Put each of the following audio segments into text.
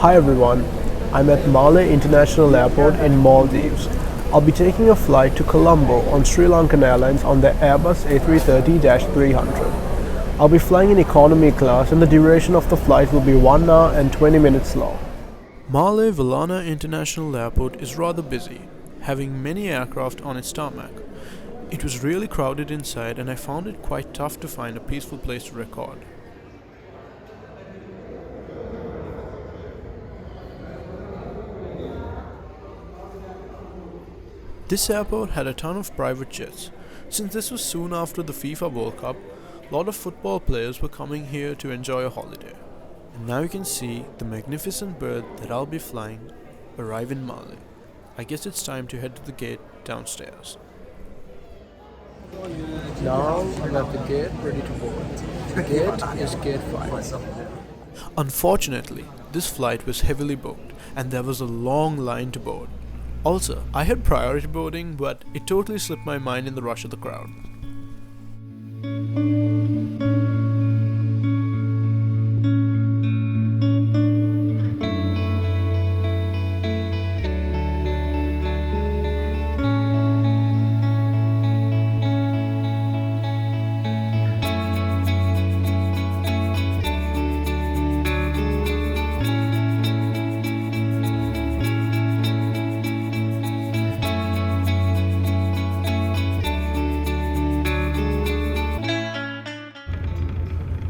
Hi everyone, I'm at Malé International Airport in Maldives. I'll be taking a flight to Colombo on Sri Lankan Airlines on the Airbus A330-300. I'll be flying in economy class and the duration of the flight will be 1 hour and 20 minutes long. Malé Villana International Airport is rather busy, having many aircraft on its tarmac. It was really crowded inside and I found it quite tough to find a peaceful place to record. This airport had a ton of private jets. Since this was soon after the FIFA World Cup, a lot of football players were coming here to enjoy a holiday. And now you can see the magnificent bird that I'll be flying arrive in Malé. I guess it's time to head to the gate downstairs. Now I'm at the gate ready to board. The gate is gate 5. Unfortunately, this flight was heavily booked and there was a long line to board. Also, I had priority boarding, but it totally slipped my mind in the rush of the crowd.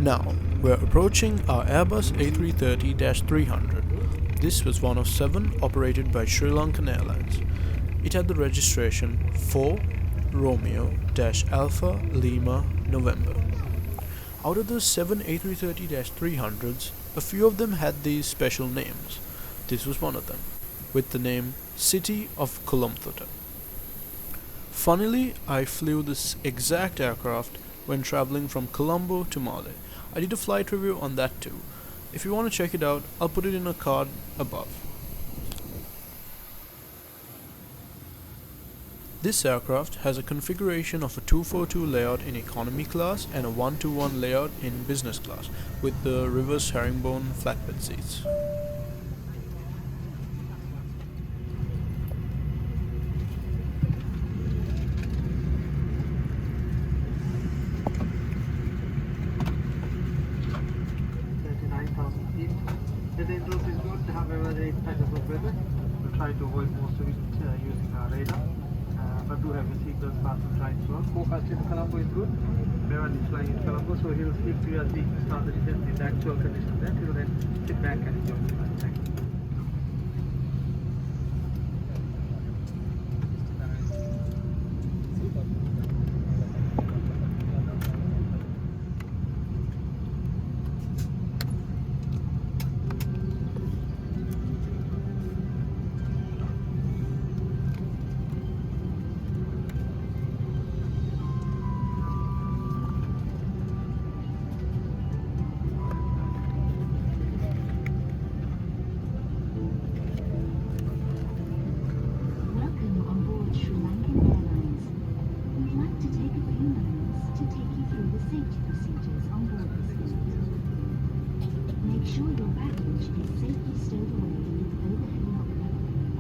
Now, we're approaching our Airbus A330-300. This was one of 7 operated by Sri Lankan Airlines. It had the registration 4 Romeo-Alpha Lima November. Out of those 7 A330-300s, a few of them had these special names. This was one of them, with the name City of Kolomtota. Funnily, I flew this exact aircraft when traveling from Colombo to Malé. I did a flight review on that too. If you want to check it out, I'll put it in a card above. This aircraft has a configuration of a 242 layout in economy class and a 121 layout in business class with the reverse herringbone flatbed seats. The day route is good, however there is patches of weather. We'll try to avoid most of it using our radar. But do have a seatbelt fastened right throughout. Forecast in Colombo is good. Bevan is flying in Colombo, so he will speak to you as we start the descent in the actual condition there. He will then sit back and enjoy the flight. Thank you. Welcome on board Sri Lankan Airlines. We'd like to take a few moments to take you through the safety procedures on board this flight. Make sure your baggage is safely stowed away in the overhead locker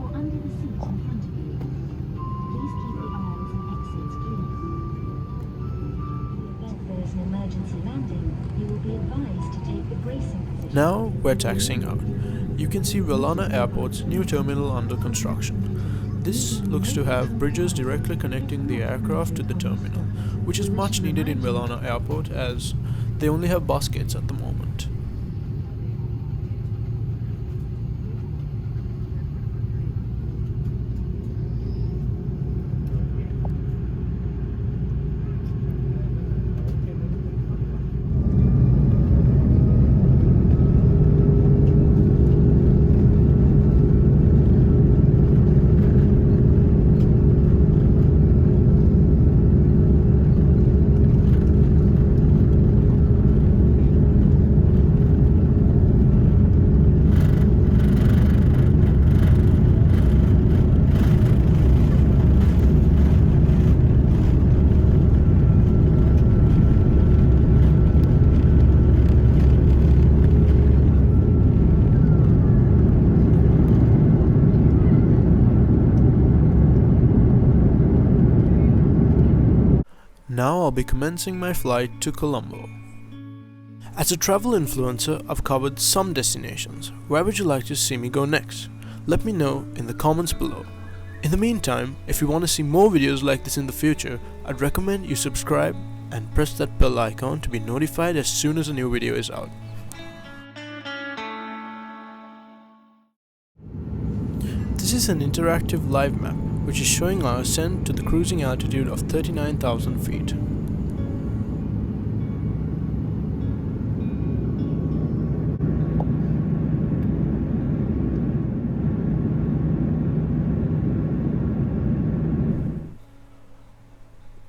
or under the seat in front of you. Please keep the aisles and exits clear. In the event there is an emergency landing, you will be advised to take the bracing position. Now we're taxiing out. You can see Villana Airport's new terminal under construction. This looks to have bridges directly connecting the aircraft to the terminal, which is much needed in Villana Airport as they only have bus gates at the moment. now I'll be commencing my flight to Colombo. As a travel influencer, I've covered some destinations. Where would you like to see me go next? Let me know in the comments below. In the meantime, if you want to see more videos like this in the future, I'd recommend you subscribe and press that bell icon to be notified as soon as a new video is out. This is an interactive live map which is showing our ascent to the cruising altitude of 39,000 feet.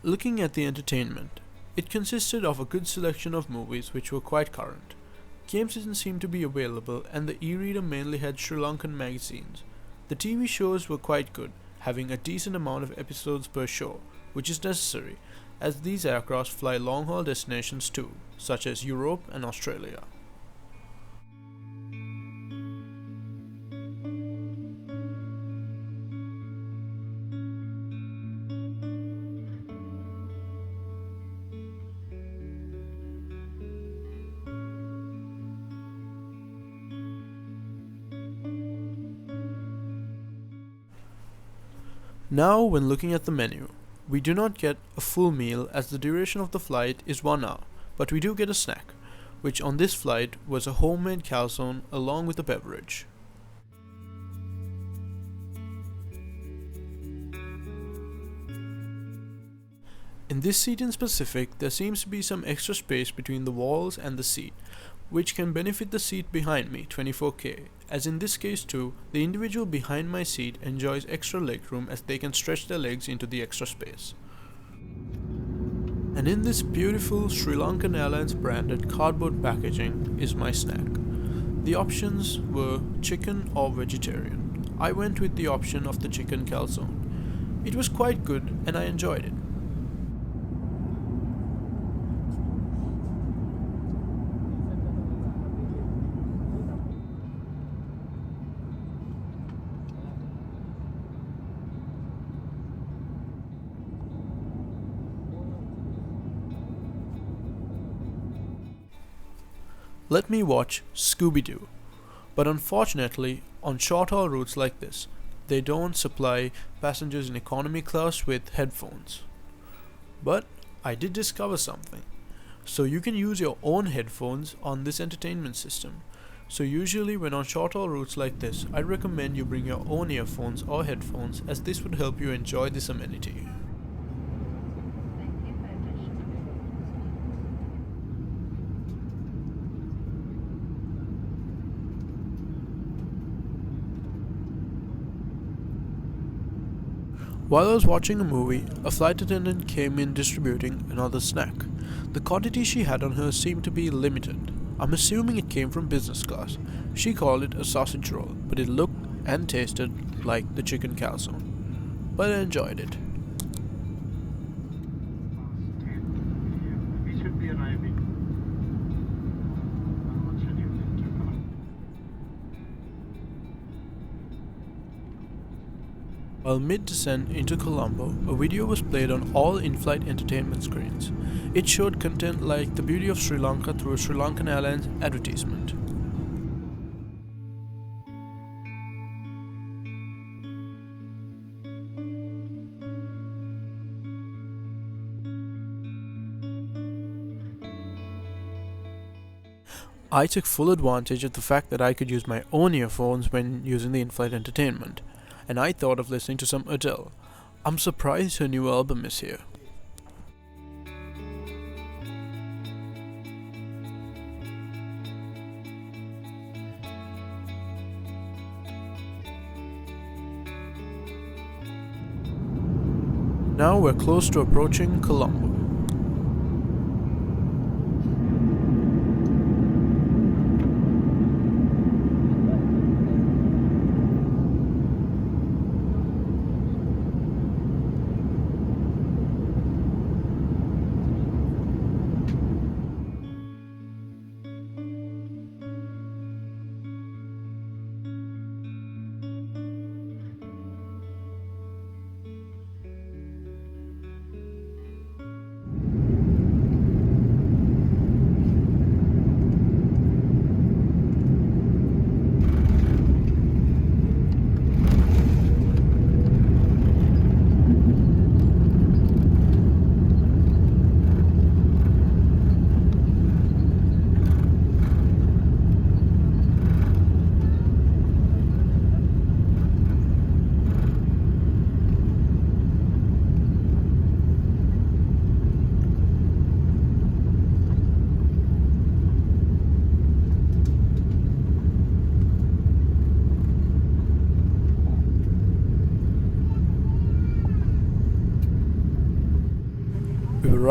Looking at the entertainment, it consisted of a good selection of movies which were quite current. Games didn't seem to be available and the e-reader mainly had Sri Lankan magazines. The TV shows were quite good, having a decent amount of episodes per show, which is necessary as these aircraft fly long-haul destinations too, such as Europe and Australia. Now, when looking at the menu, we do not get a full meal as the duration of the flight is 1 hour, but we do get a snack, which on this flight was a homemade calzone along with a beverage. In this seat in specific, there seems to be some extra space between the walls and the seat, which can benefit the seat behind me 24K, as in this case too, the individual behind my seat enjoys extra legroom as they can stretch their legs into the extra space. And in this beautiful Sri Lankan Airlines branded cardboard packaging is my snack. The options were chicken or vegetarian. I went with the option of the chicken calzone. It was quite good and I enjoyed it. Let me watch Scooby-Doo, but unfortunately on short-haul routes like this, they don't supply passengers in economy class with headphones. But I did discover something. So you can use your own headphones on this entertainment system. So usually when on short-haul routes like this, I recommend you bring your own earphones or headphones as this would help you enjoy this amenity. While I was watching a movie, a flight attendant came in distributing another snack. The quantity she had on her seemed to be limited. I'm assuming it came from business class. She called it a sausage roll, but it looked and tasted like the chicken calzone. But I enjoyed it. We should be arriving. While mid-descent into Colombo, a video was played on all in-flight entertainment screens. It showed content like the beauty of Sri Lanka through a Sri Lankan Airlines advertisement. I took full advantage of the fact that I could use my own earphones when using the in-flight entertainment, and I thought of listening to some Adele. I'm surprised her new album is here. Now we're close to approaching Colombo.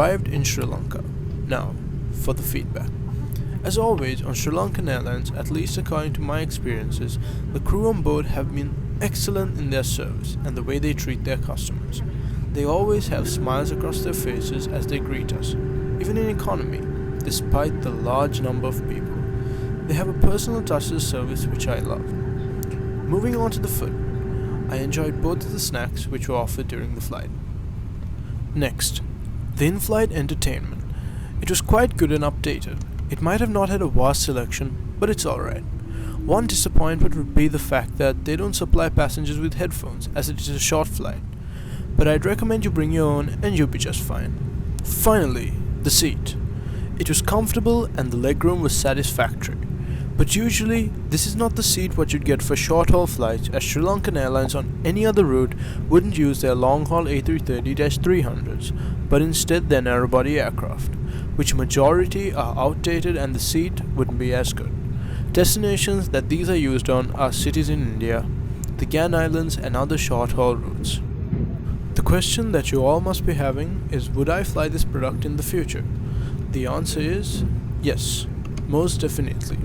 arrived in Sri Lanka. Now, for the feedback. As always, on Sri Lankan Airlines, at least according to my experiences, the crew on board have been excellent in their service and the way they treat their customers. They always have smiles across their faces as they greet us, even in economy, despite the large number of people. They have a personal touch to the service which I love. Moving on to the food, I enjoyed both of the snacks which were offered during the flight. Next, the in-flight entertainment. It was quite good and updated. It might have not had a vast selection, but it's alright. One disappointment would be the fact that they don't supply passengers with headphones, as it is a short flight. But I'd recommend you bring your own and you'll be just fine. Finally, the seat. It was comfortable and the legroom was satisfactory. But usually, this is not the seat what you'd get for short-haul flights, as Sri Lankan Airlines on any other route wouldn't use their long-haul A330-300s, but instead their narrow-body aircraft, which majority are outdated and the seat wouldn't be as good. Destinations that these are used on are cities in India, the Gan Islands and other short-haul routes. The question that you all must be having is, would I fly this product in the future? The answer is yes, most definitely.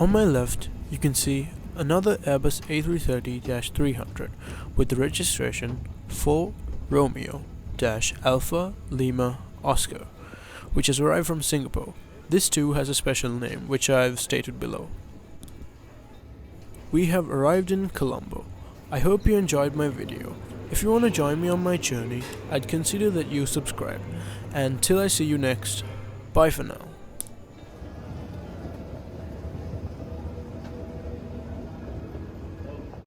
On my left, you can see another Airbus A330-300 with the registration 4 Romeo-Alpha Lima Oscar, which has arrived from Singapore. This too has a special name, which I've stated below. We have arrived in Colombo. I hope you enjoyed my video. If you want to join me on my journey, I'd consider that you subscribe. And till I see you next, bye for now.